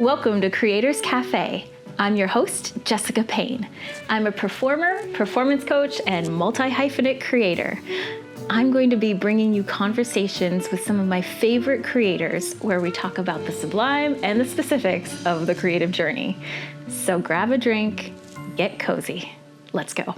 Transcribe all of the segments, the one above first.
Welcome to Creators Cafe. I'm your host, Jessica Payne. I'm a performer, performance coach, and multi-hyphenate creator. I'm going to be bringing you conversations with some of my favorite creators where we talk about the sublime and the specifics of the creative journey. So grab a drink, get cozy. Let's go.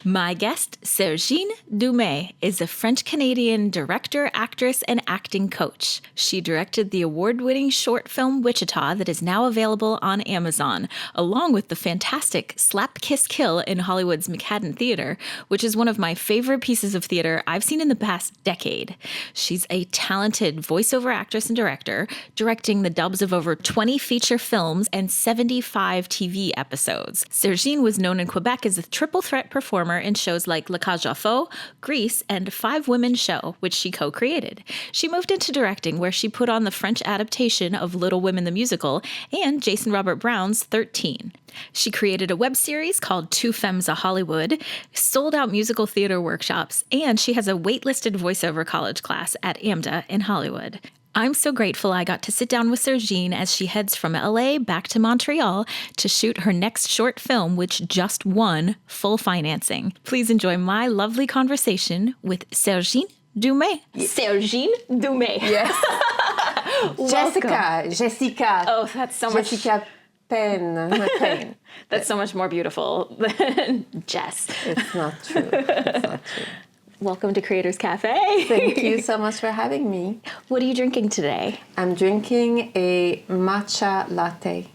My guest, Sergine Dumais, is a French-Canadian director, actress, and acting coach. She directed the award-winning short film Wichita that is now available on Amazon, along with the fantastic Slap Kiss Kill in Hollywood's McHadden Theater, which is one of my favorite pieces of theater I've seen in the past decade. She's a talented voiceover actress and director, directing the dubs of over 20 feature films and 75 TV episodes. Sergine was known in Quebec as a triple threat performer in shows like La Cage aux Folles, Grease, and Five Women Show, which she co-created. She moved into directing, where she put on the French adaptation of Little Women the Musical and Jason Robert Brown's 13. She created a web series called Two Femmes à Hollywood, sold out musical theater workshops, and she has a waitlisted voiceover college class at AMDA in Hollywood. I'm so grateful I got to sit down with Sergine as she heads from LA back to Montreal to shoot her next short film, which just won full financing. Please enjoy my lovely conversation with Sergine Dumais. Sergine Dumais. Yes. Jessica. Oh, that's so much. Jessica Payne. That's so much more beautiful than Jess. It's not true. It's not true. Welcome to Creators Cafe. Thank you so much for having me. What are you drinking today? I'm drinking a matcha latte.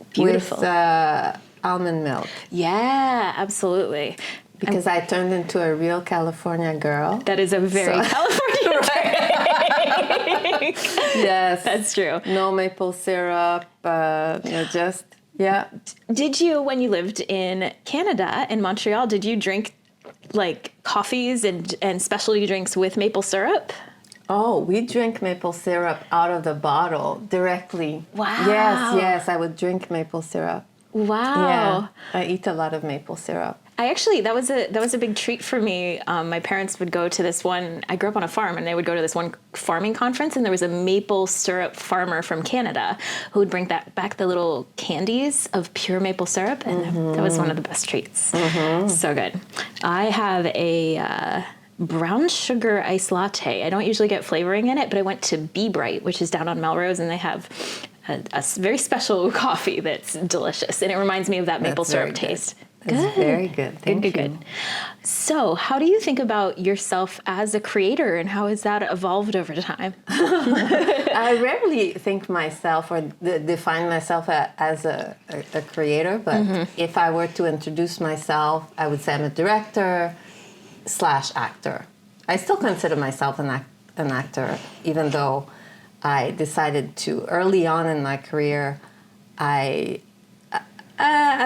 Beautiful. With almond milk. Yeah, absolutely. Because I turned into a real California girl. That is a very California drink. Yes. That's true. No maple syrup, just, yeah. Did you, when you lived in Canada, in Montreal, did you drink like coffees and specialty drinks with maple syrup? Oh, we drink maple syrup out of the bottle directly. Wow. Yes, I would drink maple syrup. Wow. Yeah, I eat a lot of maple syrup. I actually, that was a big treat for me. My parents would go to this one, I grew up on a farm, and they would go to this one farming conference, and there was a maple syrup farmer from Canada who would bring back the little candies of pure maple syrup, and that was one of the best treats. Mm-hmm. So good. I have a brown sugar iced latte. I don't usually get flavoring in it, but I went to Be Bright, which is down on Melrose, and they have a very special coffee that's delicious, and it reminds me of that maple syrup taste. It's very good. Thank you. Good. So, how do you think about yourself as a creator, and how has that evolved over time? I rarely think myself or define myself as a creator, but if I were to introduce myself, I would say I'm a director / actor. I still consider myself an actor, even though I decided to, early on in my career, I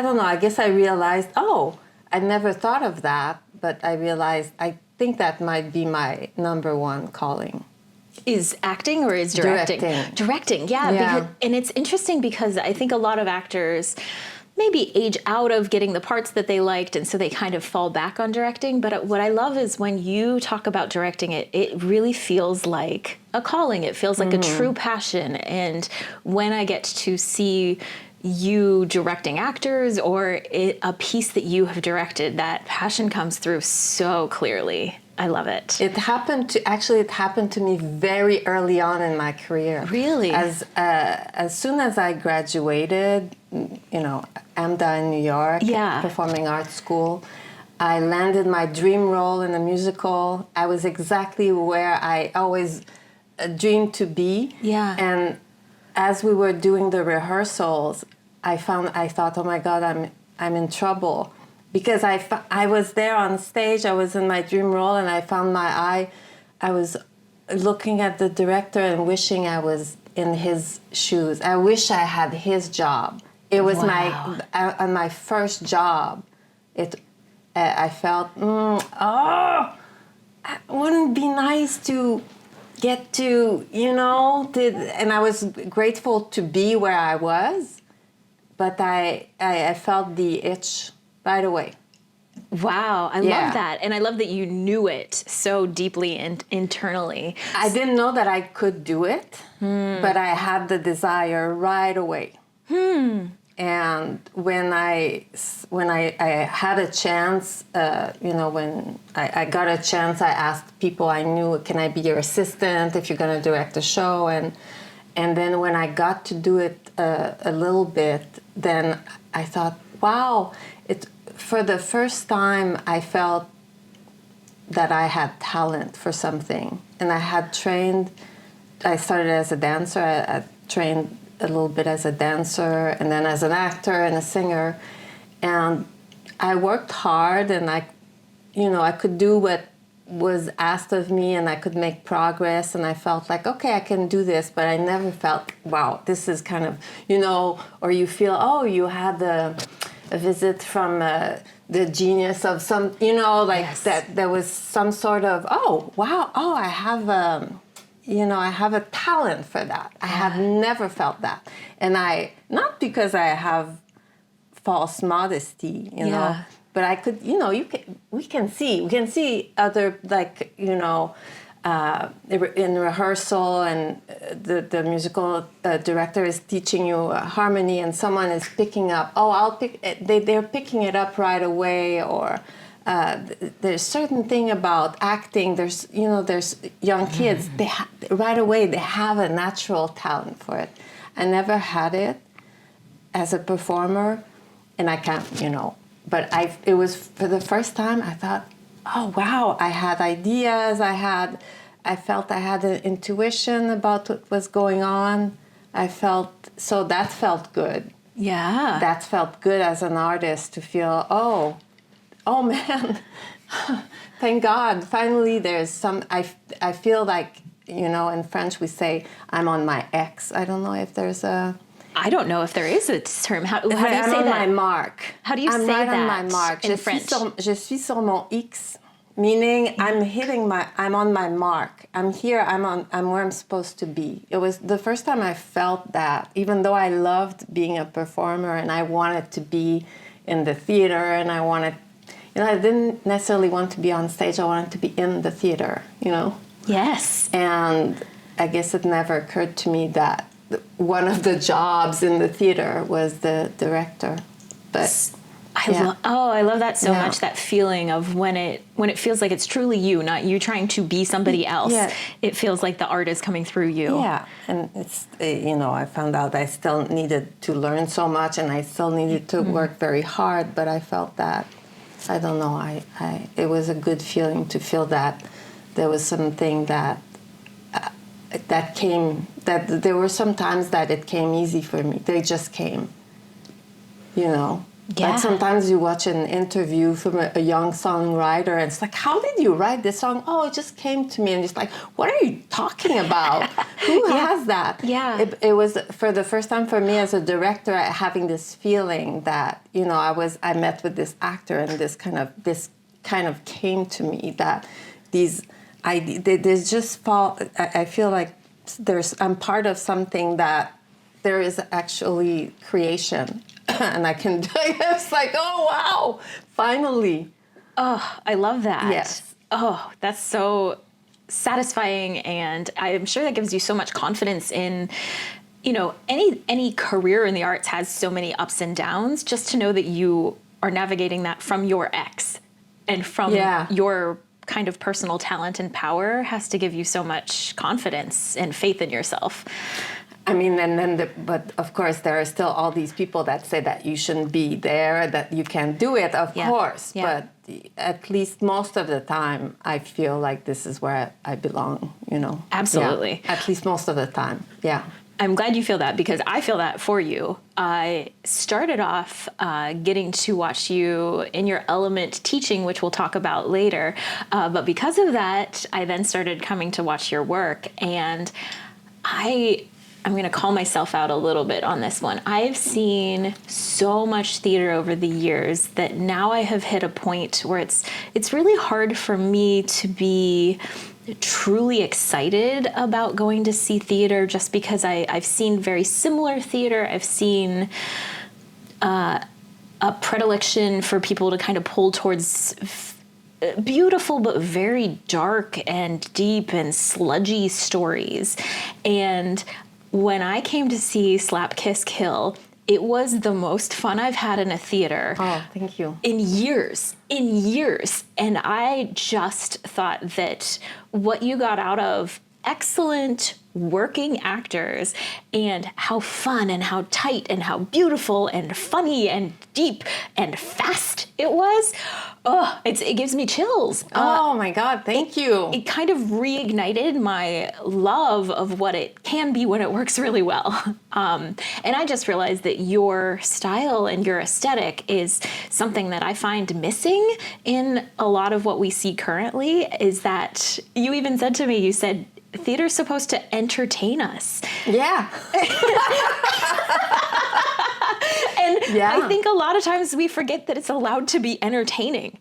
don't know, I guess I realized, I never thought of that, but I realized I think that might be my number one calling. Is acting or is directing? Directing, yeah. Because, and it's interesting because I think a lot of actors maybe age out of getting the parts that they liked, and so they kind of fall back on directing. But what I love is when you talk about directing it really feels like a calling. It feels like a true passion. And when I get to see you directing actors or a piece that you have directed, that passion comes through so clearly. I love it. It happened to me very early on in my career. Really? As soon as I graduated, AMDA in New York, Performing Arts School, I landed my dream role in a musical. I was exactly where I always dreamed to be. Yeah. And as we were doing the rehearsals, I thought, oh my God, I'm in trouble. Because I was there on stage, I was in my dream role, and I found I was looking at the director and wishing I was in his shoes. I wish I had his job. It was my first job. I felt, wouldn't it be nice to get to, and I was grateful to be where I was, but I felt the itch right away. Wow, I love that. And I love that you knew it so deeply and internally. I didn't know that I could do it, but I had the desire right away. And when I had a chance, when I got a chance, I asked people I knew, can I be your assistant if you're going to direct a show? And then when I got to do it a little bit, then I thought, wow, for the first time I felt that I had talent for something. And I had trained, I started as a dancer, I trained a little bit as a dancer, and then as an actor and a singer. And I worked hard, and I could do what was asked of me, and I could make progress, and I felt like, okay, I can do this, but I never felt, wow, this is kind of, or you feel, oh, you had a visit from the genius of some, Yes. that there was some sort of, oh, wow, oh, I have a talent for that. I have never felt that. And not because I have false modesty, but I could, we can see other, in rehearsal, and the musical director is teaching you harmony, and someone is picking up, they're picking it up right away, or there's certain thing about acting, there's young kids, right away they have a natural talent for it. I never had it as a performer, and I can't, but it was for the first time I thought, oh wow, I had ideas, I felt I had an intuition about what was going on. That felt good. Yeah. That felt good as an artist to feel, oh man, thank God, finally there's some, I feel like, in French we say, I'm on my X. I don't know if there's I don't know if there is a term. How do you say I'm on that? my mark. How do you I'm say right that on my mark. in French? Je suis sur mon X, meaning I'm on my mark. I'm here, I'm where I'm supposed to be. It was the first time I felt that, even though I loved being a performer and I wanted to be in the theater, and I wanted, I didn't necessarily want to be on stage, I wanted to be in the theater, Yes. And I guess it never occurred to me that one of the jobs in the theater was the director. But I love that so much, that feeling of when it feels like it's truly you, not you trying to be somebody else. Yeah. It feels like the art is coming through you. Yeah, and it's, I found out I still needed to learn so much, and I still needed to work very hard, but I felt that, I don't know, it was a good feeling to feel that there was something that came, that there were some times that it came easy for me. They just came, Yeah. Like sometimes you watch an interview from a young songwriter, and it's like, how did you write this song? Oh, it just came to me. And it's like, what are you talking about? Who has that? Yeah. It was, for the first time for me as a director, having this feeling that, I met with this actor, and this kind of came to me, that these ideas, there's just I feel like I'm part of something, that there is actually creation. And I can do it. It's like, oh, wow, finally. Oh, I love that. Yes. Oh, that's so satisfying, and I'm sure that gives you so much confidence in, any career in the arts has so many ups and downs. Just to know that you are navigating that from your ex and from your kind of personal talent and power has to give you so much confidence and faith in yourself. I mean, but of course, there are still all these people that say that you shouldn't be there, that you can't do it, of course. Yeah. But at least most of the time, I feel like this is where I belong, Absolutely. Yeah. At least most of the time, yeah. I'm glad you feel that, because I feel that for you. I started off getting to watch you in your element teaching, which we'll talk about later. But because of that, I then started coming to watch your work, and I'm going to call myself out a little bit on this one. I've seen so much theater over the years that now I have hit a point where it's really hard for me to be truly excited about going to see theater, just because I've seen very similar theater. I've seen a predilection for people to kind of pull towards beautiful but very dark and deep and sludgy stories. And when I came to see Slap Kiss Kill, it was the most fun I've had in a theater. Oh, thank you. In years. And I just thought that what you got out of excellent working actors and how fun and how tight and how beautiful and funny and deep and fast it was, it gives me chills. Oh my God, thank you. It kind of reignited my love of what it can be when it works really well. And I just realized that your style and your aesthetic is something that I find missing in a lot of what we see currently. Is that you even said to me, you said, theater's supposed to entertain us. Yeah. And I think a lot of times we forget that it's allowed to be entertaining.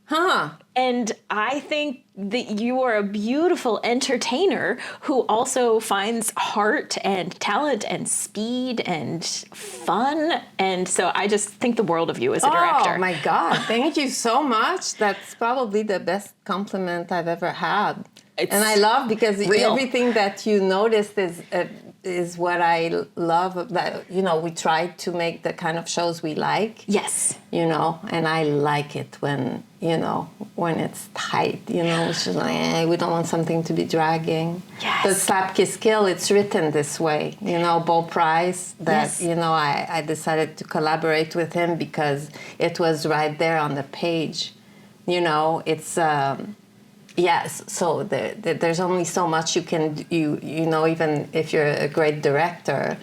Huh. And I think that you are a beautiful entertainer who also finds heart and talent and speed and fun. And so I just think the world of you as a director. Oh my God, thank you so much. That's probably the best compliment I've ever had. And I love because everything that you noticed is what I love. That, you know, we try to make the kind of shows we like. Yes. You know, and I like it when, you know, when it's tight, you know, it's just like, we don't want something to be dragging. Yes. The Slap Kiss Kill, it's written this way. You know, Bo Price, that, you know, I decided to collaborate with him because it was right there on the page. You know, it's... Yes, so there's only so much you can, you know, even if you're a great director,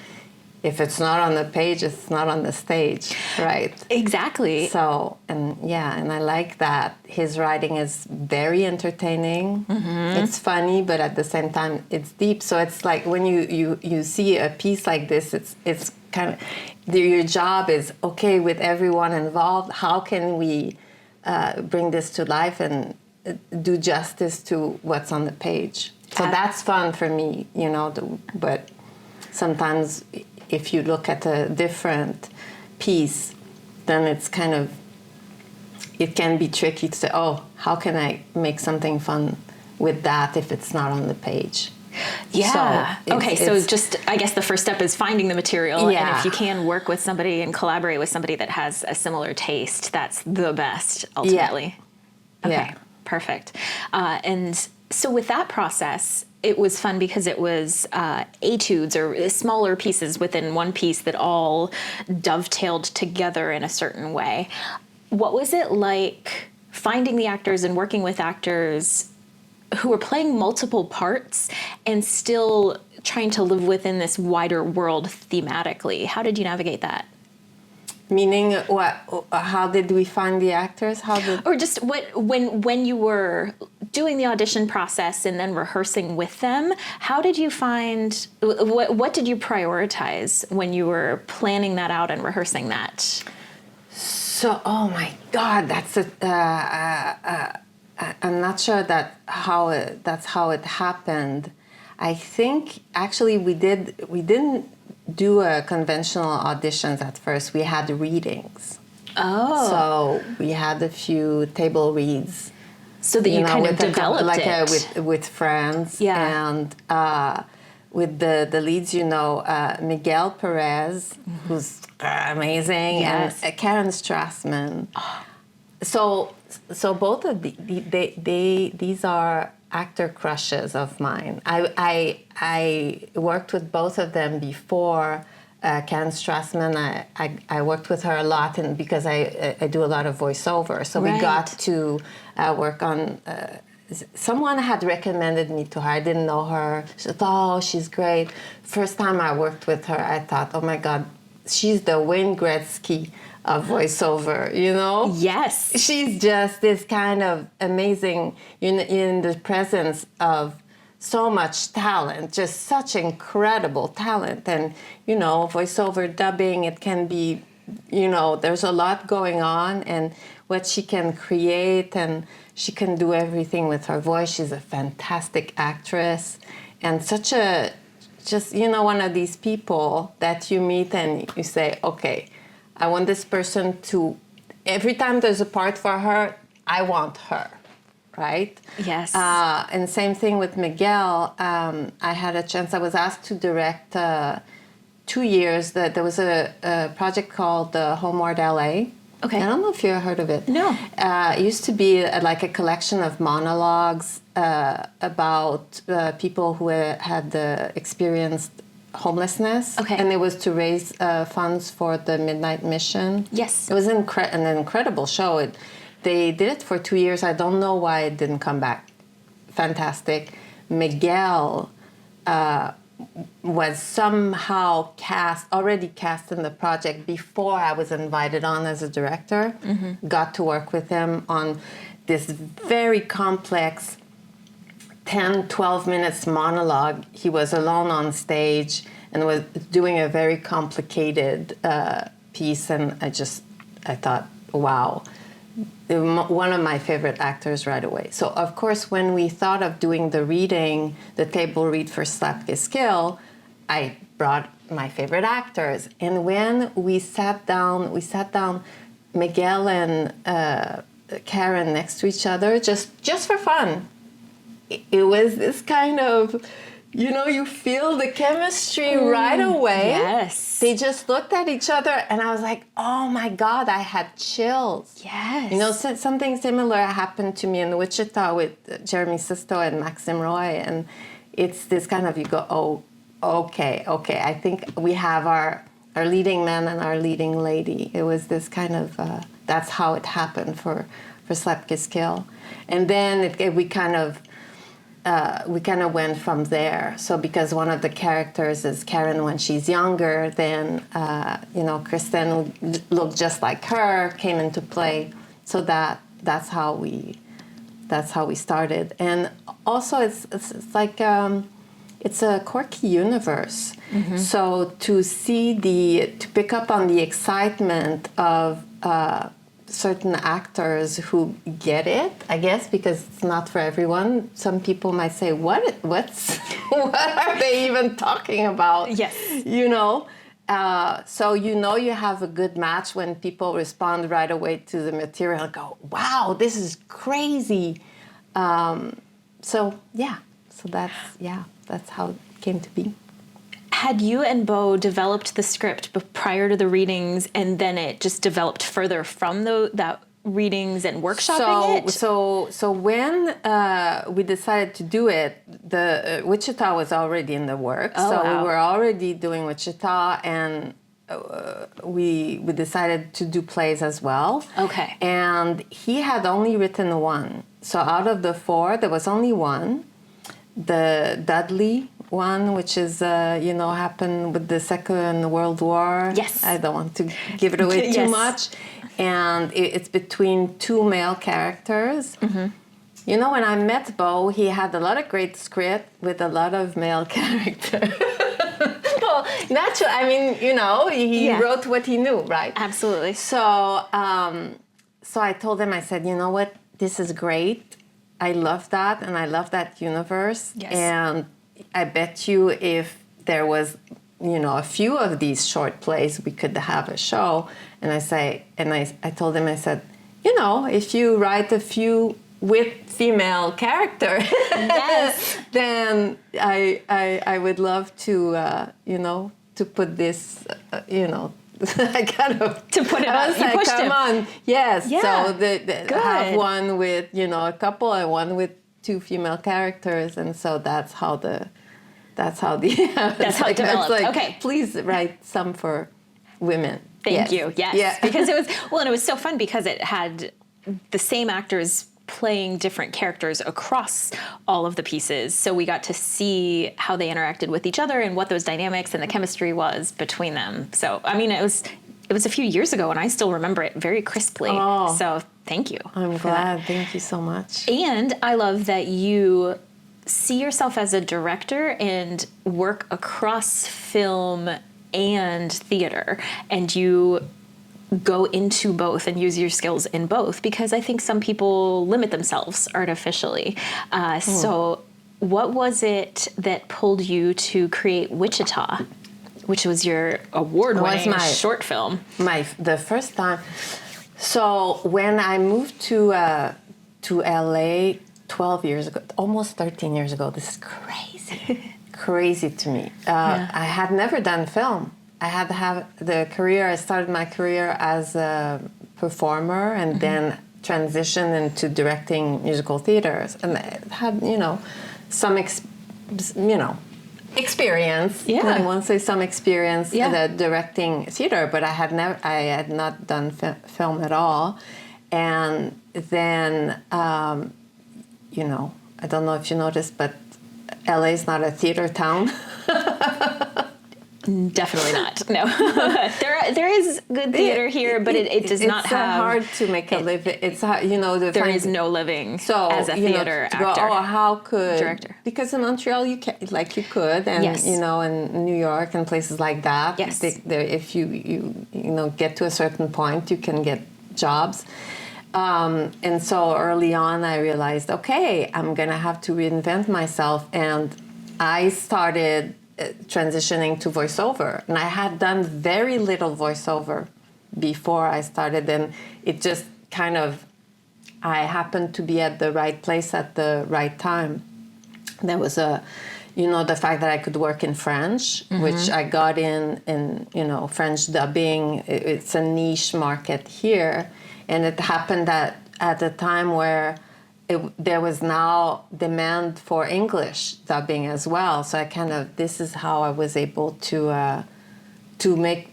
if it's not on the page, it's not on the stage, right? Exactly. So, and I like that. His writing is very entertaining. Mm-hmm. It's funny, but at the same time, it's deep. So it's like when you see a piece like this, it's kind of, your job is, okay, with everyone involved, how can we bring this to life and do justice to what's on the page. So that's fun for me, you know, but sometimes if you look at a different piece, then it's kind of, it can be tricky to say, oh, how can I make something fun with that if it's not on the page? Yeah. So so just, I guess the first step is finding the material. Yeah. And if you can work with somebody and collaborate with somebody that has a similar taste, that's the best, ultimately. Yeah. Okay. Yeah. Perfect. And so with that process, it was fun because it was etudes or smaller pieces within one piece that all dovetailed together in a certain way. What was it like finding the actors and working with actors who were playing multiple parts and still trying to live within this wider world thematically? How did you navigate that? Meaning what? How did we find the actors? Or just when you were doing the audition process and then rehearsing with them, how did you find, what did you prioritize when you were planning that out and rehearsing that? So, oh my God, that's I'm not sure that's how it happened. I think actually we didn't do conventional auditions at first. We had readings. Oh. So we had a few table reads. So that you kind of developed it. With friends. Yeah. And with the leads, you know, Miguel Perez, who's amazing, yes. and Karen Strassman. So both of these are actor crushes of mine. I worked with both of them before. Karen Strassman, I worked with her a lot, and because I do a lot of voiceover, so we got to work on. Someone had recommended me to her. I didn't know her. She said, "Oh, she's great." First time I worked with her, I thought, "Oh my God, she's the Wayne Gretzky of voiceover," you know? Yes. She's just this kind of amazing, in the presence of so much talent, just such incredible talent. And, you know, voiceover dubbing, it can be, you know, there's a lot going on, and what she can create, and she can do everything with her voice. She's a fantastic actress, and such a, just, you know, one of these people that you meet and you say, okay, I want this person to, every time there's a part for her, I want her, right? Yes. And same thing with Miguel. I had a chance, I was asked to direct 2 years. There was a project called Homeward LA. Okay. I don't know if you heard of it. No. It used to be like a collection of monologues about people who had experienced homelessness. Okay. And it was to raise funds for the Midnight Mission. Yes. It was an incredible show. They did it for 2 years. I don't know why it didn't come back. Fantastic. Miguel was somehow already cast in the project before I was invited on as a director. Got to work with him on this very complex 10, 12 minutes monologue. He was alone on stage and was doing a very complicated piece. And I thought, wow, one of my favorite actors right away. So, of course, when we thought of doing the reading, the table read for Slapkiss Kill, I brought my favorite actors. And when we sat down, Miguel and Karen next to each other, just for fun. It was this kind of, you feel the chemistry right away. Yes. They just looked at each other, and I was like, oh my God, I had chills. Yes. Something similar happened to me in Wichita with Jeremy Sisto and Maxime Roy, and it's this kind of, you go, oh, okay, I think we have our leading man and our leading lady. It was this kind of, that's how it happened for Slapkiss Kill. And then we kind of went from there. So because one of the characters is Karen when she's younger, then Kristen, who looked just like her, came into play. So that's how we started. And also it's like it's a quirky universe. So to pick up on the excitement of certain actors who get it, I guess, because it's not for everyone. Some people might say, what are they even talking about? Yes. So you have a good match when people respond right away to the material and go, wow, this is crazy. So that's how it came to be. Had you and Beau developed the script prior to the readings, and then it just developed further from that readings and workshopping it? So when we decided to do it, the Wichita was already in the works. Oh, so wow. we were already doing Wichita, and we decided to do plays as well. Okay. And he had only written one. So out of the 4, there was only one. The Dudley one, which is, happened with the Second World War. Yes. I don't want to give it away too much. And it's between 2 male characters. When I met Beau, he had a lot of great script with a lot of male characters. Well, naturally, I mean, he wrote what he knew, right? Absolutely. So I told him, I said, you know what, this is great. I love that, and I love that universe. Yes. And I bet you if there was, a few of these short plays, we could have a show. And I told him, I said, if you write a few with female characters, Yes. then I would love to, to put this, I kind of To put it I up. was You like, pushed come him. on, yes. Yeah. So have one with a couple and one with 2 female characters, and so that's how it developed. Okay. Please write some for women. Thank Yes. you. Yes. Yeah. Because it was so fun because it had the same actors playing different characters across all of the pieces. So we got to see how they interacted with each other and what those dynamics and the chemistry was between them. So, I mean, it was a few years ago and I still remember it very crisply. Oh. So thank you. I'm glad. Thank you so much. And I love that you see yourself as a director and work across film and theater, and you go into both and use your skills in both, because I think some people limit themselves artificially. So what was it that pulled you to create Wichita? which was your award-winning short film. The first time. So when I moved to LA 12 years ago, almost 13 years ago, this is crazy, crazy to me. I had never done film. I had to have I started my career as a performer and then transitioned into directing musical theaters. And I had, some experience. Yeah. I won't say some experience in the directing theater, but I had not done film at all. And then, I don't know if you noticed, but LA is not a theater town. Definitely not. No, there is good theater here, but it does not have. It's hard to make a living. It's there is no living as a theater actor. How could director? Because in Montreal you could, and in New York and places like that. Yes. If you get to a certain point, you can get jobs. And so early on, I realized, okay, I'm gonna have to reinvent myself, and I started transitioning to voiceover, and I had done very little voiceover before I started, and it just kind of, I happened to be at the right place at the right time. There was the fact that I could work in French, which I got in French dubbing. It's a niche market here, and it happened that at a time where there was now demand for English dubbing as well. So this is how I was able to make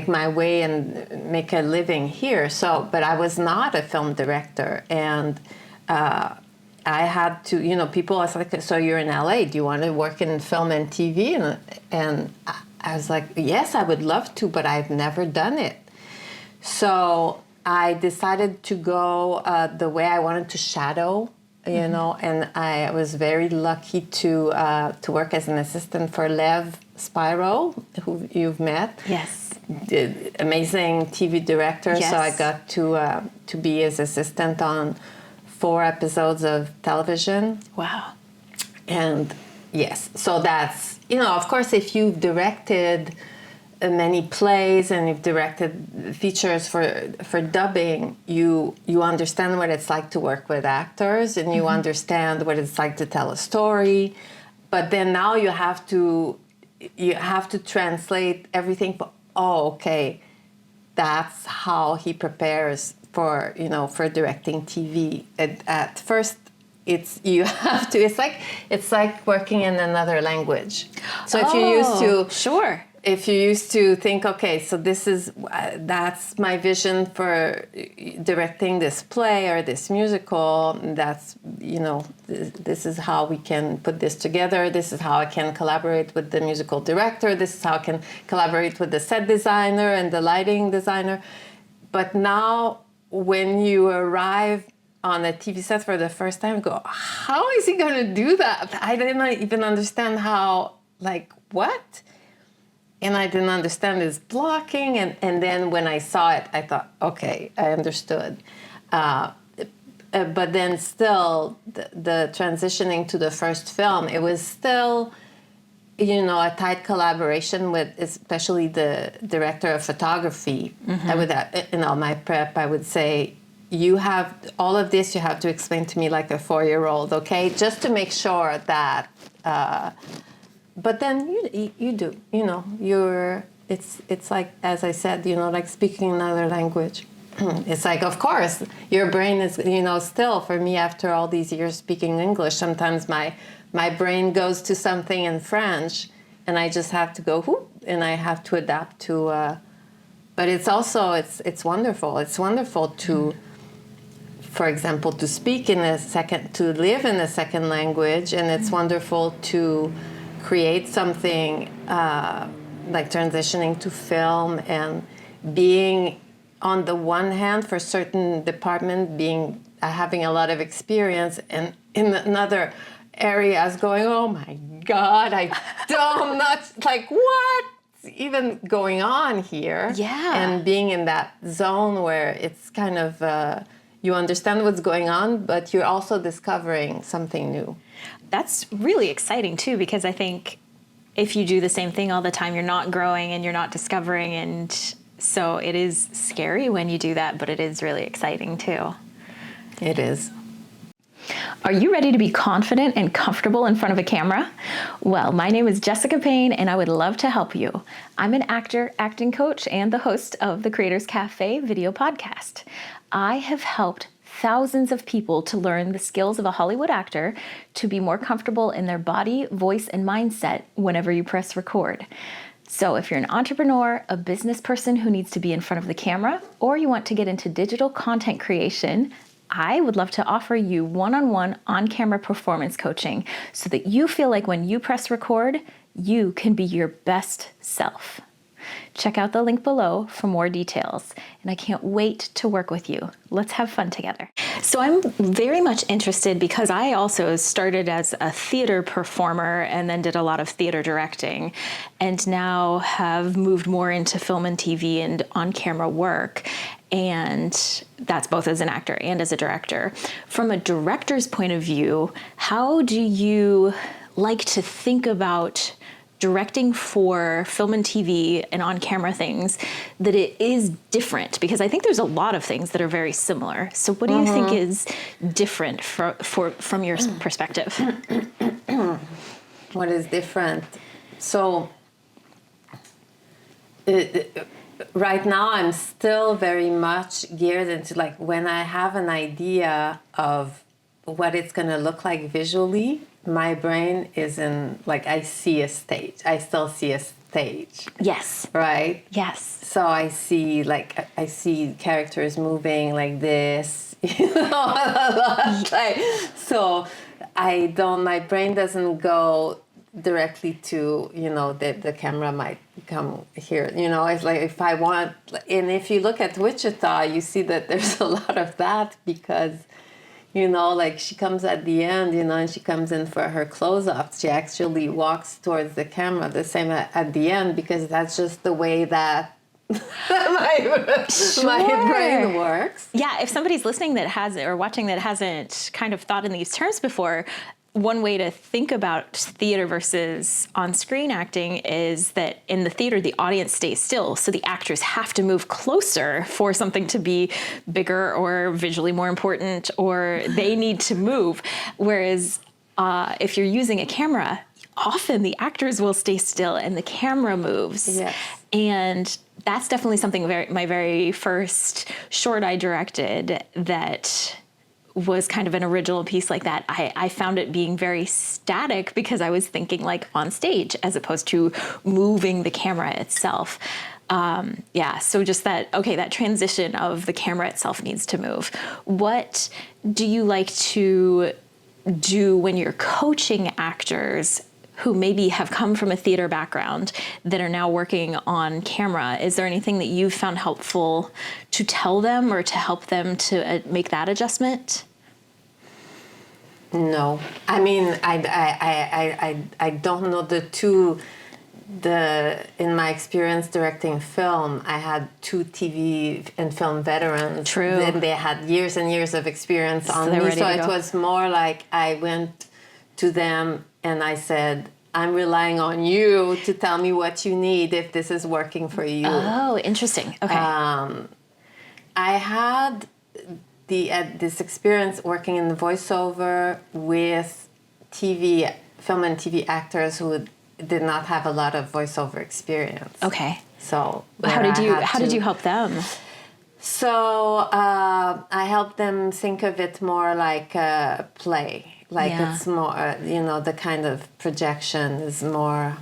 my way and make a living here. So, but I was not a film director, and I had to, people was like, so you're in LA, do you want to work in film and TV? And I was like, yes, I would love to, but I've never done it. So I decided to go the way I wanted to shadow, and I was very lucky to work as an assistant for Lev Spyro, who you've met. Yes. The amazing TV director. Yes. So I got to be his assistant on 4 episodes of television. Wow. And yes, so that's, of course, if you've directed many plays and you've directed features for dubbing, you understand what it's like to work with actors, and you understand what it's like to tell a story. But then now you have to translate everything. Okay, that's how he prepares for directing TV. At first, it's like working in another language. So if you're used to if you used to think, okay, so that's my vision for directing this play or this musical, that's, this is how we can put this together, this is how I can collaborate with the musical director, this is how I can collaborate with the set designer and the lighting designer. But now, when you arrive on a TV set for the first time, you go, how is he going to do that? I didn't even understand how, what? And I didn't understand his blocking. And then when I saw it, I thought, okay, I understood. But then still, the transitioning to the first film, it was still, a tight collaboration with especially the director of photography. I would, my prep, I would say, you have all of this, you have to explain to me like a 4-year-old, okay? Just to make sure that... but then you do, it's like, as I said, like speaking another language. It's like, of course, your brain is, still, for me, after all these years speaking English, sometimes my brain goes to something in French, and I just have to go, whoop, and I have to adapt to, but it's also, it's wonderful. It's wonderful to, for example, to speak to live in a second language, and it's wonderful to create something like transitioning to film and being, on the one hand, for certain department, having a lot of experience, and in another areas going, oh my God, I'm not, what's even going on here? Yeah. And being in that zone where it's kind of, you understand what's going on, but you're also discovering something new. That's really exciting too, because I think if you do the same thing all the time, you're not growing and you're not discovering. And so it is scary when you do that, but it is really exciting too. It is. Are you ready to be confident and comfortable in front of a camera? Well, my name is Jessica Payne, and I would love to help you. I'm an actor, acting coach, and the host of the Creators Cafe video podcast. I have helped thousands of people to learn the skills of a Hollywood actor to be more comfortable in their body, voice, and mindset whenever you press record. So if you're an entrepreneur, a business person who needs to be in front of the camera, or you want to get into digital content creation, I would love to offer you one-on-one on-camera performance coaching so that you feel like when you press record, you can be your best self. Check out the link below for more details, and I can't wait to work with you. Let's have fun together. So I'm very much interested because I also started as a theater performer and then did a lot of theater directing, and now have moved more into film and TV and on-camera work. And that's both as an actor and as a director. From a director's point of view, how do you like to think about directing for film and TV and on-camera things that it is different? Because I think there's a lot of things that are very similar. So what do you think is different from your perspective? What is different? So right now I'm still very much geared into, like, when I have an idea of what it's going to look like visually, my brain is in, like, I see a stage. I still see a stage. Yes. Right? Yes. So I see characters moving like this, you know, like, so my brain doesn't go directly to, you know, the camera might come here, you know. It's like, if I want, and if you look at Wichita, you see that there's a lot of that, because, you know, like, she comes at the end, you know, and she comes in for her close-up. She actually walks towards the camera the same at the end, because that's just the way that my brain works. Yeah, if somebody's listening that hasn't, or watching that hasn't kind of thought in these terms before, one way to think about theater versus on-screen acting is that in the theater, the audience stays still. So the actors have to move closer for something to be bigger or visually more important, or they need to move. Whereas if you're using a camera, often the actors will stay still and the camera moves. Yes. And that's definitely something my very first short I directed that was kind of an original piece like that. I found it being very static because I was thinking like on stage as opposed to moving the camera itself. So just that transition of the camera itself needs to move. What do you like to do when you're coaching actors who maybe have come from a theater background that are now working on camera? Is there anything that you've found helpful to tell them or to help them to make that adjustment? No, I mean, I don't know in my experience directing film, I had 2 TV and film veterans. True. And they had years and years of experience on me. So it was more like I went to them and I said, I'm relying on you to tell me what you need if this is working for you. Oh, interesting. Okay. I had this experience working in the voiceover with film and TV actors who did not have a lot of voiceover experience. Okay. So how did you help them? So I helped them think of it more like a play. Like, it's more, the kind of projection is more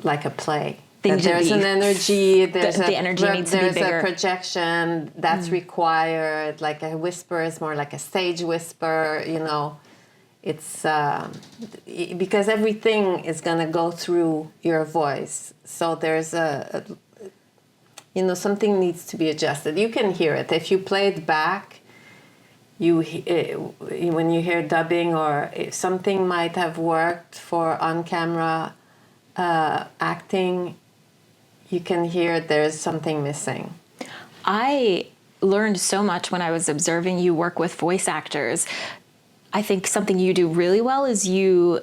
like a play. There's an energy, there's the energy needs to be bigger. A projection that's required, like a whisper is more like a stage whisper, you know. It's because everything is going to go through your voice. So there's something needs to be adjusted. You can hear it. If you play it back, when you hear dubbing, or if something might have worked for on-camera acting, you can hear there's something missing. I learned so much when I was observing you work with voice actors. I think something you do really well is you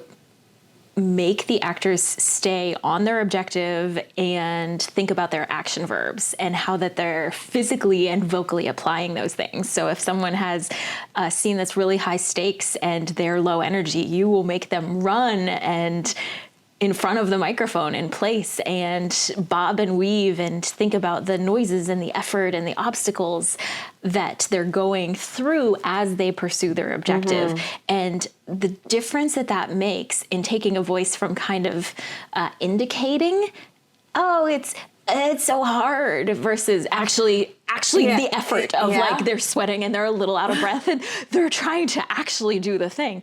make the actors stay on their objective and think about their action verbs and how that they're physically and vocally applying those things. So if someone has a scene that's really high stakes and they're low energy, you will make them run and in front of the microphone in place and bob and weave and think about the noises and the effort and the obstacles that they're going through as they pursue their objective. And the difference that makes in taking a voice from kind of indicating, oh, it's so hard, versus actually the effort of like they're sweating and they're a little out of breath and they're trying to actually do the thing.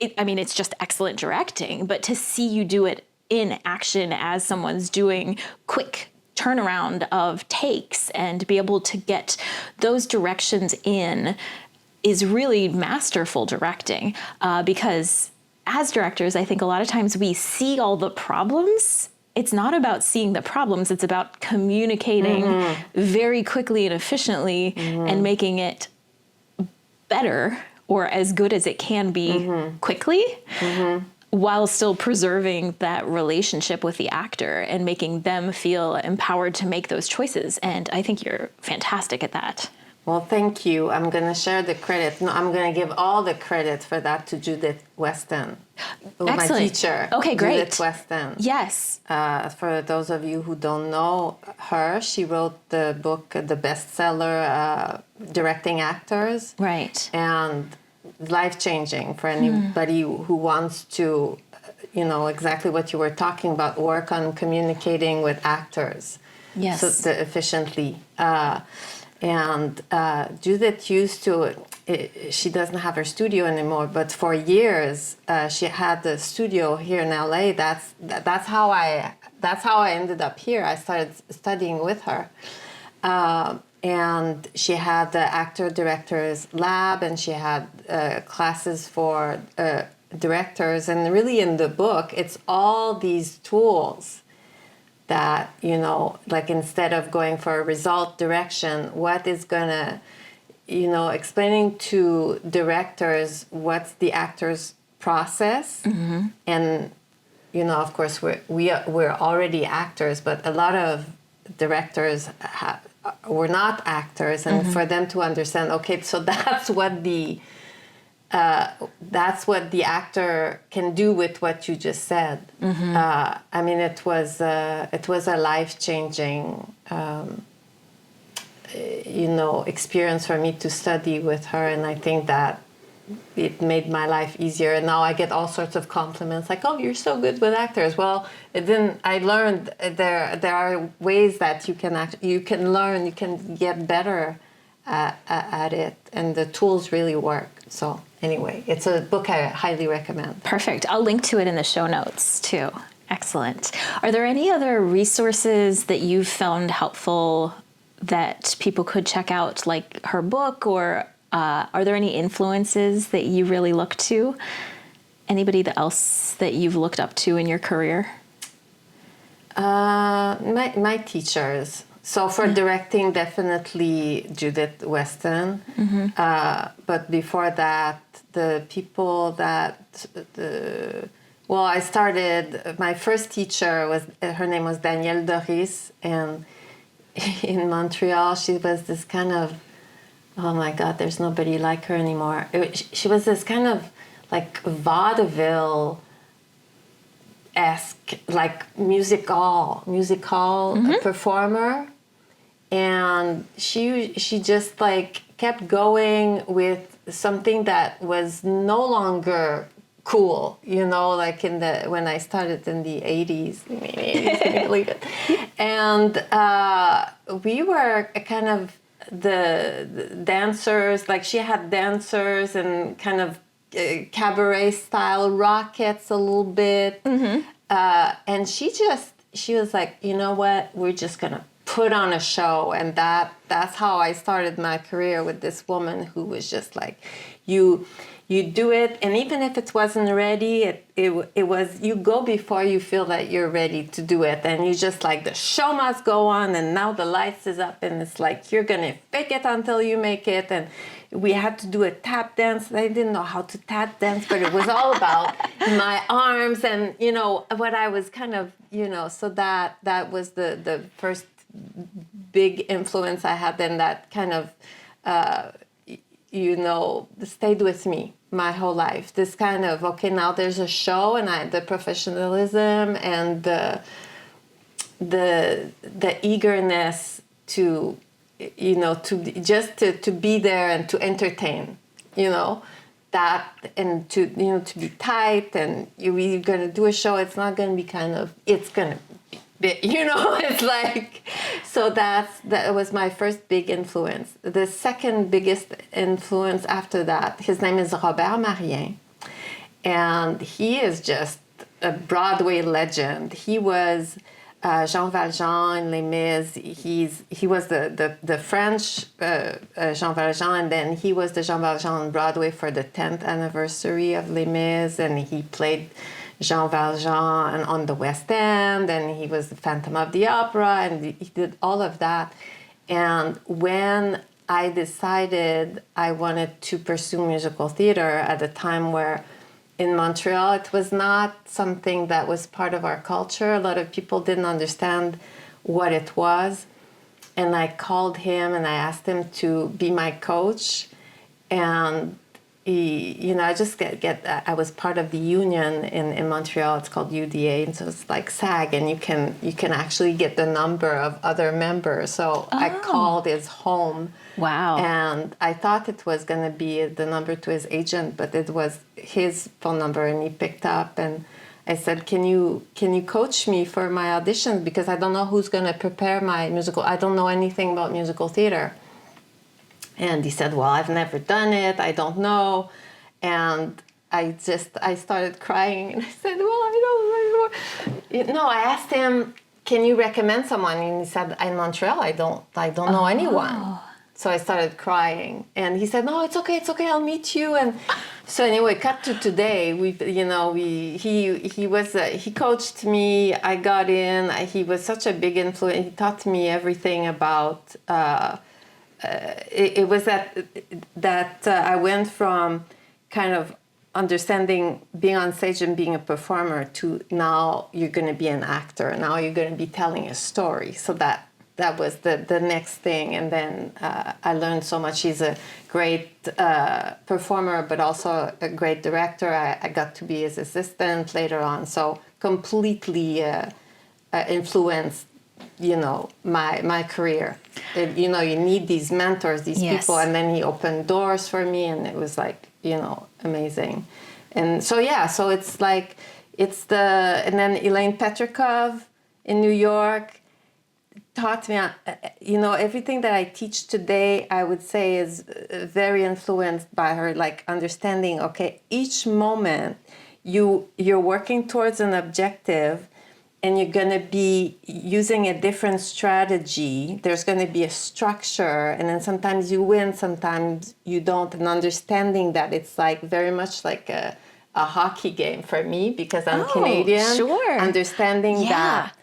It's just excellent directing, but to see you do it in action as someone's doing quick turnaround of takes and be able to get those directions in is really masterful directing. Because as directors, I think a lot of times we see all the problems. It's not about seeing the problems. It's about communicating very quickly and efficiently and making it better or as good as it can be quickly, while still preserving that relationship with the actor and making them feel empowered to make those choices. And I think you're fantastic at that. Well, thank you. I'm going to share the credit. No, I'm going to give all the credit for that to Judith Weston, my teacher. Okay, great. Judith Weston. Yes. For those of you who don't know her, she wrote the book, the bestseller, Directing Actors. Right. And life-changing for anybody who wants to, exactly what you were talking about, work on communicating with actors. Yes. So efficiently. And Judith used to, she doesn't have her studio anymore, but for years she had the studio here in LA. That's how I ended up here. I started studying with her. And she had the actor-directors lab, and she had classes for directors. And really in the book, it's all these tools that, like instead of going for a result direction, what is going to, explaining to directors what's the actor's process. And, of course, we're already actors, but a lot of directors were not actors, and for them to understand, okay, so that's what the actor can do with what you just said. It was a life-changing experience for me to study with her, and I think that it made my life easier. And now I get all sorts of compliments like, "Oh, you're so good with actors." Well, I learned there are ways that you can learn, you can get better at it, and the tools really work. So anyway, it's a book I highly recommend. Perfect. I'll link to it in the show notes too. Excellent. Are there any other resources that you've found helpful that people could check out, like her book, or are there any influences that you really look to? Anybody else that you've looked up to in your career? My teachers. So for directing, definitely Judith Weston. But before that, the people I started, my first teacher her name was Danielle Doris, and in Montreal, she was this kind of, oh my God, there's nobody like her anymore. She was this kind of like vaudeville-esque, like musical performer. And she just like kept going with something that was no longer cool, like when I started in the 80s, and we were kind of the dancers, like she had dancers and kind of cabaret style rockets a little bit. And she was like, you know what, we're just gonna put on a show. And that's how I started my career with this woman who was just like, you do it, and even if it wasn't ready, it was, you go before you feel that you're ready to do it, and you just like, the show must go on, and now the lights is up, and it's like you're gonna fake it until you make it. And we had to do a tap dance. I didn't know how to tap dance, but it was all about my arms and, you know, what I was kind of, you know, so that was the first big influence I had, and that kind of, you know, stayed with me my whole life. This kind of, okay, now there's a show, and the professionalism and the eagerness to, you know, to be there and to entertain, you know, that, and to, you know, to be tight, and we're going to do a show. It's not going to be kind of, it's going to be, you know, it's like, so that was my first big influence. The second biggest influence after that, his name is Robert Marien, and he is just a Broadway legend. He was Jean Valjean in Les Mis. He was the French Jean Valjean, and then he was the Jean Valjean on Broadway for the 10th anniversary of Les Mis, and he played Jean Valjean on the West End, and he was the Phantom of the Opera, and he did all of that. And when I decided I wanted to pursue musical theater at a time where in Montreal, it was not something that was part of our culture. A lot of people didn't understand what it was. And I called him and I asked him to be my coach. And he, you know, I just I was part of the union in Montreal. It's called UDA, and so it's like SAG, and you can actually get the number of other members. So I called his home. Wow. And I thought it was going to be the number to his agent, but it was his phone number, and he picked up, and I said, can you coach me for my audition, because I don't know who's going to prepare my musical. I don't know anything about musical theater. And he said, well, I've never done it. I don't know. And I started crying, and I said, well, I don't know. No, I asked him, can you recommend someone? And he said, in Montreal, I don't know anyone. So I started crying, and he said, no, it's okay, I'll meet you. And so anyway, cut to today, he coached me, I got in, he was such a big influence. He taught me everything about, it was that I went from kind of understanding being on stage and being a performer to now you're going to be an actor. Now you're going to be telling a story. So that was the next thing. And then I learned so much. He's a great performer, but also a great director. I got to be his assistant later on. So completely influenced, you know, my career. You know, you need these mentors, these people. And then he opened doors for me, and it was like, you know, amazing. And so, yeah, so it's like, and then Elaine Petrikov in New York taught me, you know, everything that I teach today, I would say is very influenced by her, like understanding, okay, each moment you're working towards an objective, and you're going to be using a different strategy. There's going to be a structure, and then sometimes you win, sometimes you don't. And understanding that it's like very much like a hockey game for me, because I'm Canadian. Sure. Understanding that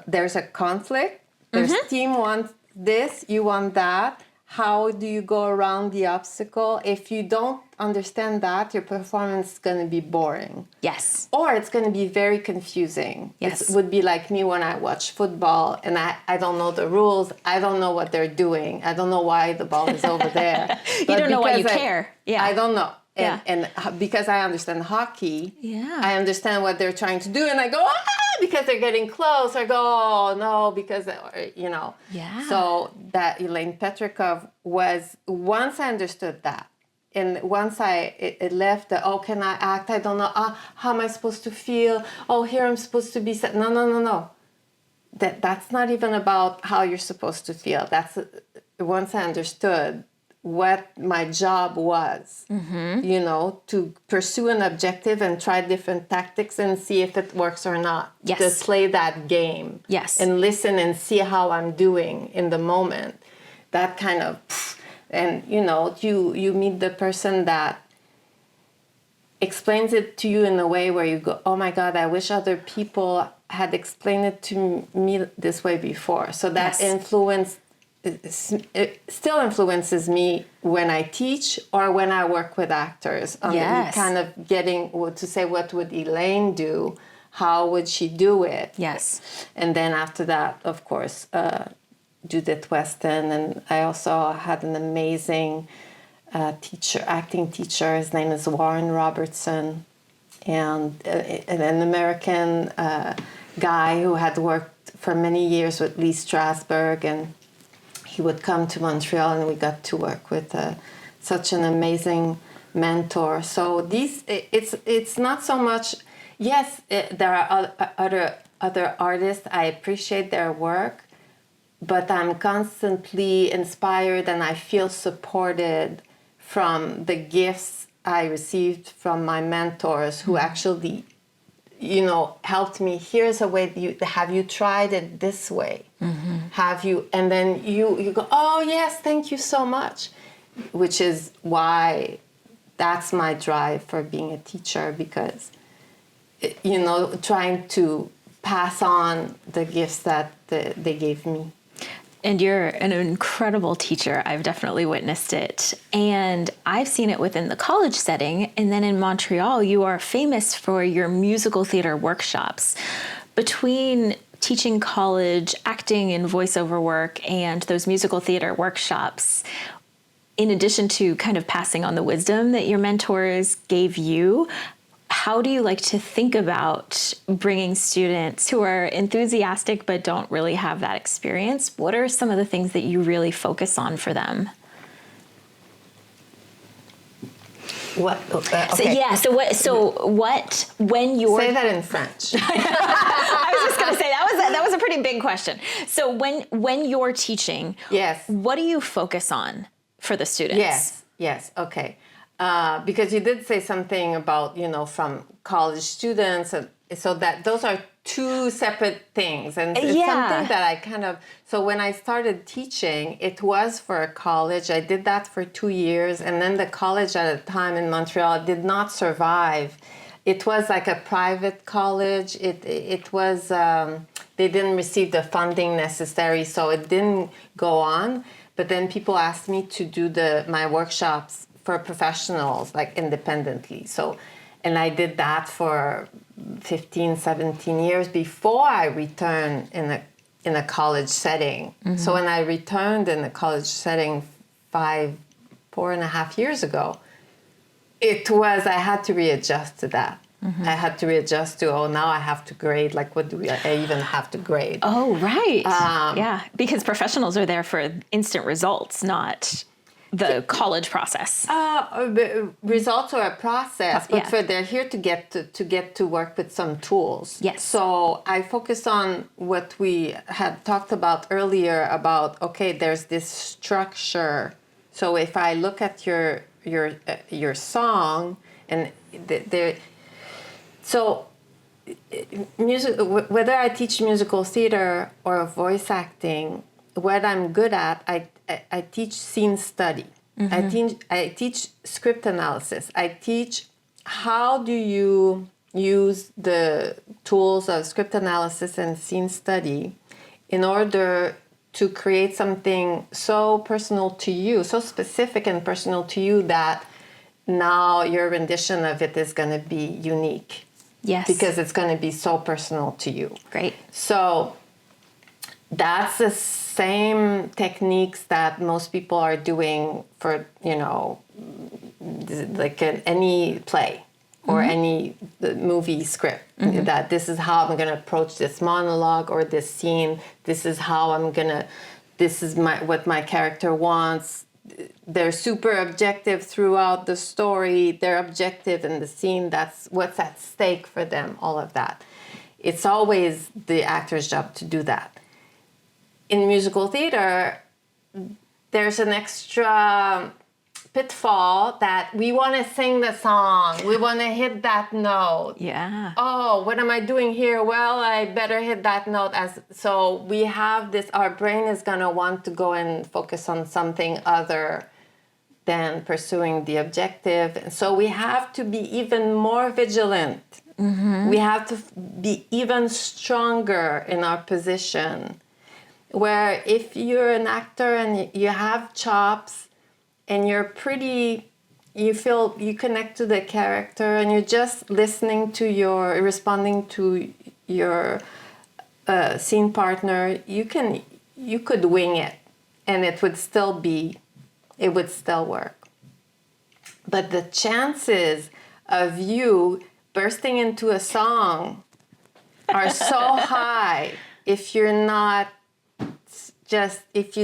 there's a conflict. There's team wants this, you want that. How do you go around the obstacle? If you don't understand that, your performance is going to be boring. Yes. Or it's going to be very confusing. Yes. It would be like me when I watch football, and I don't know the rules. I don't know what they're doing. I don't know why the ball is over there. You don't know why you care. Yeah. I don't know. And because I understand hockey, I understand what they're trying to do, and I go, because they're getting close. I go, oh, no, because, you know. Yeah. So that Elaine Petrikov was, once I understood that, and once it left can I act? I don't know. How am I supposed to feel? Oh, here I'm supposed to be. No. That's not even about how you're supposed to feel. That's once I understood what my job was, you know, to pursue an objective and try different tactics and see if it works or not. Yes. To play that game. Yes. And listen and see how I'm doing in the moment. That kind of, and you know, you meet the person that explains it to you in a way where you go, oh my God, I wish other people had explained it to me this way before. So that influenced it still influences me when I teach or when I work with actors. Yes. Kind of getting to say, what would Elaine do? How would she do it? Yes. And then after that, of course, Judith Weston. And I also had an amazing acting teacher. His name is Warren Robertson. And an American guy who had worked for many years with Lee Strasberg, and he would come to Montreal, and we got to work with such an amazing mentor. So it's not so much. Yes, there are other artists. I appreciate their work, but I'm constantly inspired, and I feel supported from the gifts I received from my mentors, who actually, helped me. Here's a way. Have you tried it this way? Mm-hmm. Have you? And then you go, oh yes, thank you so much. Which is why that's my drive for being a teacher, because trying to pass on the gifts that they gave me. And you're an incredible teacher. I've definitely witnessed it. And I've seen it within the college setting. And then in Montreal, you are famous for your musical theater workshops. Between teaching college acting and voiceover work and those musical theater workshops, in addition to kind of passing on the wisdom that your mentors gave you, how do you like to think about bringing students who are enthusiastic but don't really have that experience? What are some of the things that you really focus on for them? What? Okay. When you're... Say that in French. I was just going to say, that was a pretty big question. So when you're teaching, yes, what do you focus on for the students? Yes, okay. Because you did say something about, from college students, and so that those are two separate things. And it's something that I so when I started teaching, it was for a college. I did that for 2 years. And then the college at the time in Montreal did not survive. It was like a private college. It was, they didn't receive the funding necessary, so it didn't go on. But then people asked me to do my workshops for professionals, like independently. So, and I did that for 15, 17 years before I returned in a college setting. Mm-hmm. So when I returned in a college setting 4.5 years ago, I had to readjust to that. Mm-hmm. I had to readjust to, now I have to grade. Like, what do I even have to grade? Oh, right. Because professionals are there for instant results, not the college process. Results are a process, but they're here to get to work with some tools. Yes. So I focus on what we had talked about earlier about, there's this structure. So if I look at your song, and so music, whether I teach musical theater or voice acting, what I'm good at, I teach scene study. Mm-hmm. I teach script analysis. I teach how do you use the tools of script analysis and scene study in order to create something so personal to you, so specific and personal to you, that now your rendition of it is going to be unique. Yes. Because it's going to be so personal to you. Great. So that's the same techniques that most people are doing for, like any play or mm-hmm. any movie script. Mm-hmm. That this is how I'm going to approach this monologue or this scene. This is how this is what my character wants. They're super objective throughout the story. They're objective in the scene. That's what's at stake for them, all of that. It's always the actor's job to do that. In musical theater, there's an extra pitfall that we want to sing the song. We want to hit that note. Yeah. Oh, what am I doing here? Well, I better hit that note. So we have this, our brain is going to want to go and focus on something other than pursuing the objective. And so we have to be even more vigilant. Mm-hmm. We have to be even stronger in our position. where if you're an actor and you have chops and you feel you connect to the character and you're just responding to your scene partner, you could wing it and it would still work. But the chances of you bursting into a song are so high if you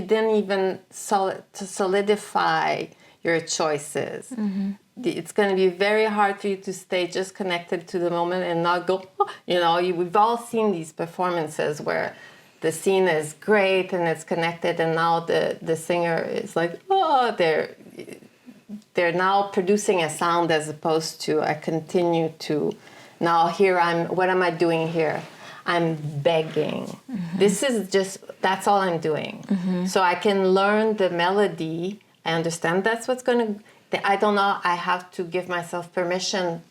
didn't even solidify your choices. Mm-hmm. It's going to be very hard for you to stay just connected to the moment and not go, we've all seen these performances where the scene is great and it's connected, and now the singer is like, they're now producing a sound as opposed to I continue to, now here what am I doing here? I'm begging. Mm-hmm. That's all I'm doing. Mm-hmm. So I can learn the melody. I understand that's what's going to, I don't know, I have to give myself permission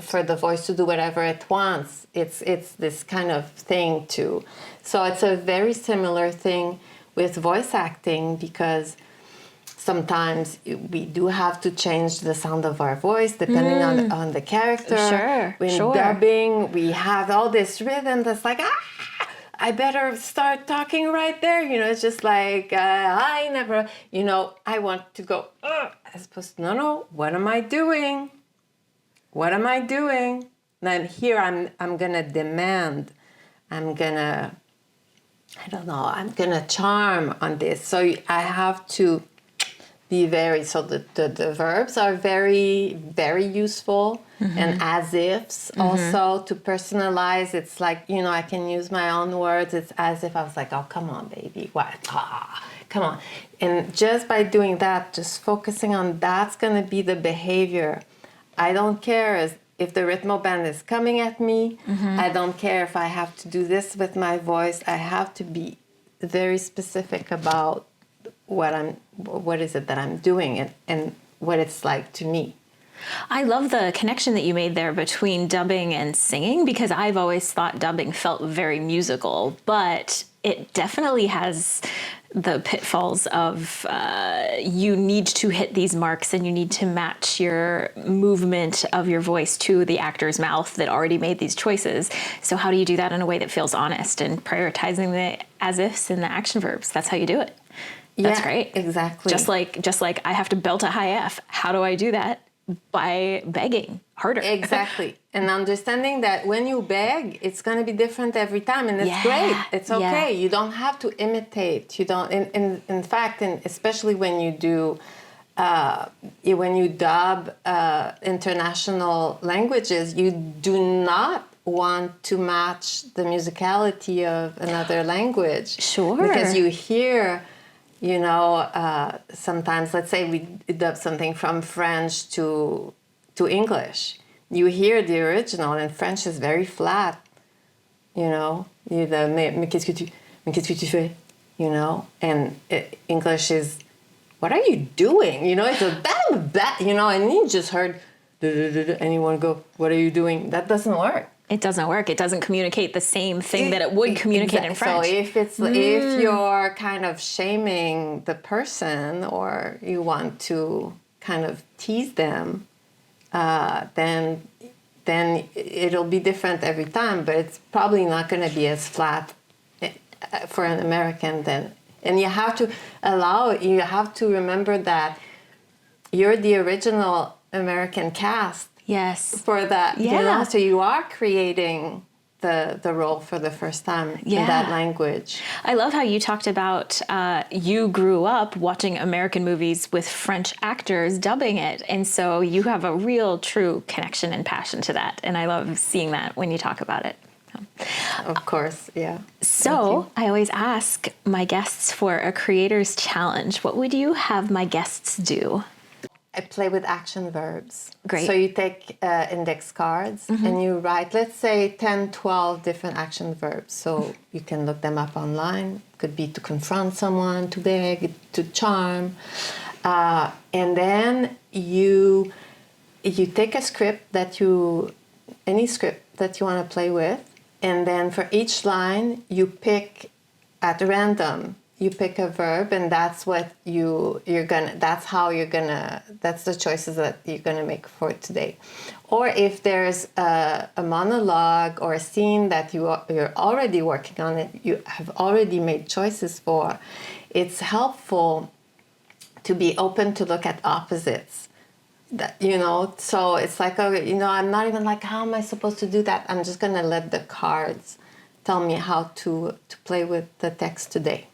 for the voice to do whatever it wants. It's this kind of thing too. So it's a very similar thing with voice acting, because sometimes we do have to change the sound of our voice depending on the character. Sure, When dubbing, we have all this rhythm that's like, I better start talking right there. It's just like, I want to go, as opposed to, no, what am I doing? What am I doing? Then here I'm going to demand. I'm going to charm on this. So I have to be so the verbs are very, very useful. Mm-hmm. And as ifs also to personalize. It's like, I can use my own words. It's as if I was like, oh, come on, baby. What? Come on. And just by doing that, just focusing on that's going to be the behavior. I don't care if the rhythm band is coming at me. Mm-hmm. I don't care if I have to do this with my voice. I have to be very specific about what is it that I'm doing and what it's like to me. I love the connection that you made there between dubbing and singing, because I've always thought dubbing felt very musical, but it definitely has the pitfalls of you need to hit these marks and you need to match your movement of your voice to the actor's mouth that already made these choices. So how do you do that in a way that feels honest and prioritizing the as-ifs and the action verbs? That's how you do it. That's great. Exactly. Just like I have to belt a high F. How do I do that? By begging harder. Exactly. And understanding that when you beg, it's going to be different every time. And it's great. It's okay. You don't have to imitate. You don't. In fact, especially when you do, when you dub international languages, you do not want to match the musicality of another language. Sure. Because you hear... sometimes, let's say we dub something from French to English. You hear the original, and French is very flat. Mais qu'est-ce que tu fais? And English is, what are you doing? It's a bad, and you just heard, and you want to go, what are you doing? That doesn't work. It doesn't work. It doesn't communicate the same thing that it would communicate in French. So if you're kind of shaming the person or you want to kind of tease them, then it'll be different every time. But it's probably not going to be as flat for an American then. And you have to remember that you're the original American cast. Yes. For that, so you are creating the role for the first time in that language. I love how you talked about you grew up watching American movies with French actors dubbing it, and so you have a real, true connection and passion to that, and I love seeing that when you talk about it. Of course, yeah. So I always ask my guests for a creator's challenge. What would you have my guests do? I play with action verbs. Great. So you take index cards and you write, let's say, 10, 12 different action verbs. So you can look them up online. Could be to confront someone, to beg, to charm. And then you take a script any script that you want to play with. And then for each line, you pick at random, you pick a verb, and that's what that's the choices that you're gonna make for today. Or if there's a monologue or a scene that you're already working on it, you have already made choices for, it's helpful to be open to look at opposites. So it's like, I'm not even like, how am I supposed to do that? I'm just gonna let the cards tell me how to play with the text today.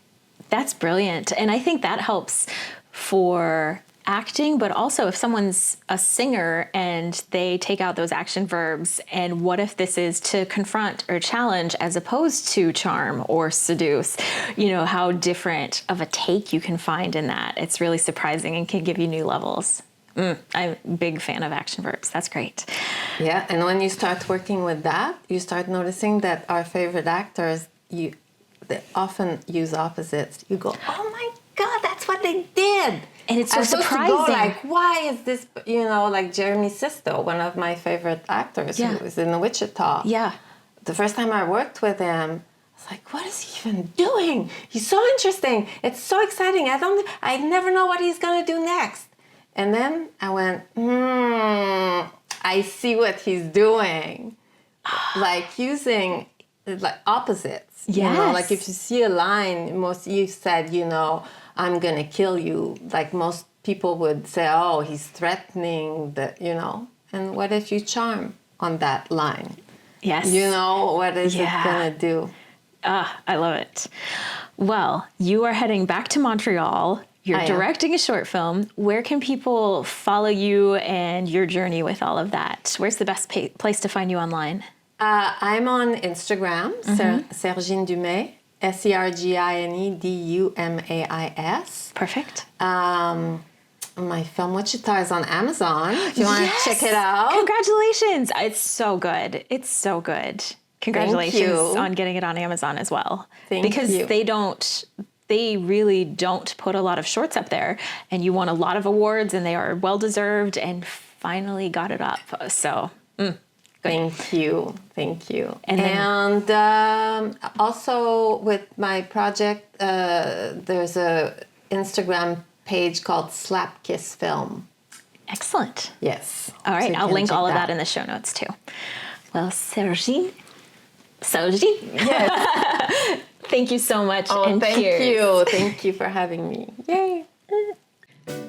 That's brilliant. And I think that helps for acting, but also if someone's a singer and they take out those action verbs, and what if this is to confront or challenge as opposed to charm or seduce, how different of a take you can find in that. It's really surprising and can give you new levels. I'm a big fan of action verbs. That's great. Yeah, and when you start working with that, you start noticing that our favorite actors, they often use opposites. You go, oh my God, that's what they did. And it's so surprising. To go like, why is this, like Jeremy Sisto, one of my favorite actors who was in Wichita. Yeah. The first time I worked with him, I was like, what is he even doing? He's so interesting. It's so exciting. I never know what he's going to do next. And then I went, I see what he's doing. Like using like opposites. Yes. Like if you see a line, you said, I'm going to kill you. Like most people would say, oh, he's threatening, And what if you charm on that line? Yes. What is it going to do? I love it. Well, you are heading back to Montreal. You're directing a short film. Where can people follow you and your journey with all of that? Where's the best place to find you online? I'm on Instagram, Sergine Dumais, Sergine Dumais. Perfect. My film Wichita is on Amazon. If you want to check it out. Congratulations. It's so good. It's so good. Congratulations on getting it on Amazon as well. Because they really don't put a lot of shorts up there, and you won a lot of awards, and they are well deserved, and finally got it up. So, Thank you. And also with my project, there's a Instagram page called Slap Kiss Film. Excellent. Yes. All right, I'll link all of that in the show notes too. Well, Sergine. Yes. Thank you so much. Oh, thank you. Thank you for having me. Yay.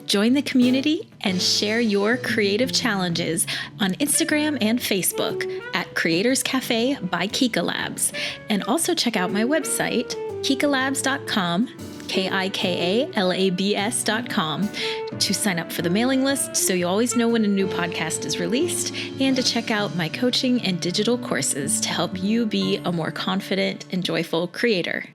Join the community and share your creative challenges on Instagram and Facebook at Creators Cafe by Kika Labs. And also check out my website, kikalabs.com, KIKALABS.com, to sign up for the mailing list so you always know when a new podcast is released, and to check out my coaching and digital courses to help you be a more confident and joyful creator.